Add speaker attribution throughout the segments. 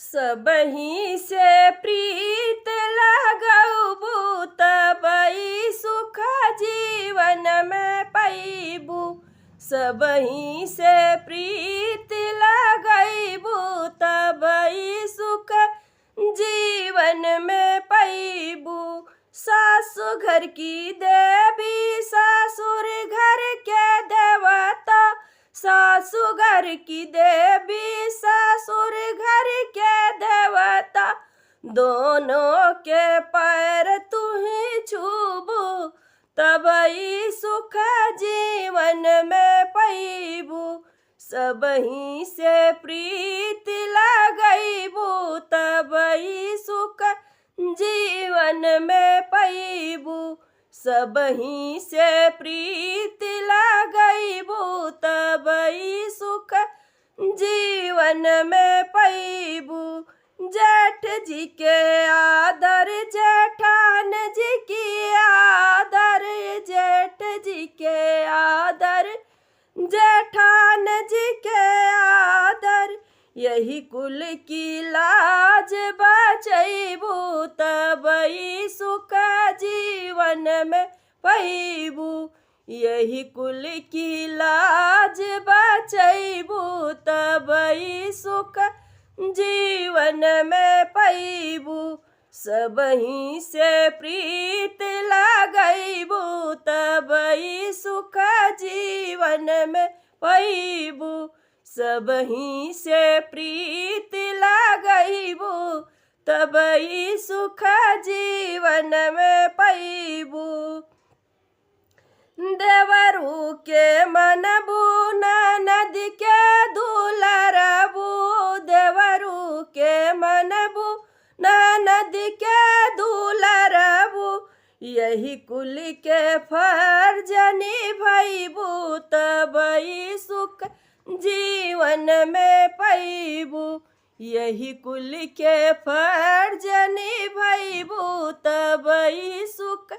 Speaker 1: सबही से प्रीत लगबू तबई सुख जीवन में पैबू। सबही से प्रीत लगबू तबई सुख जीवन में पैबू। सासु घर की देवी ससुर घर के देवता। सासु घर की देवी ससुर घर के देवता। दोनों के पैर तुही छूबू तबई सुख जीवन में पैबू। सबही से प्रीत लगबू तबई सुख जीवन में पैबू। सबही से प्रीत लगबू तबई सुख जीवन में पैबू। जेठ जी के आदर जेठान जी की आदर। जेठ जी के आदर जेठान जी के आदर। यही कुल की लाज बचैबू तबई सुख जीवन में पैबू। यही कुल की लाज बचैबू तबई सुख जीवन में पैबू। सबही से प्रीत लगबू तबई सुख जीवन में पैबू। सबही से प्रीत लगबू तबई सुख जीवन में पैबू। देवरू के मनबू ननद के दुलरबू। देवरू के मनबू ननद के दुलरबू। यही कुल के फर्ज निभैबू तबई सुख जीवन में पैबू। यही कुल के फर्ज निभैबू तबई सुख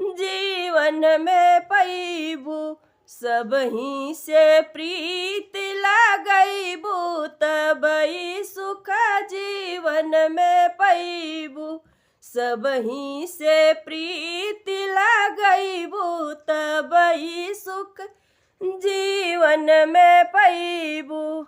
Speaker 1: जीवन में पैबू। सबही से प्रीत लगबू तबई सुख जीवन में पैबू। सबही से प्रीत लगबू तबई सुख जीवन में पैबू।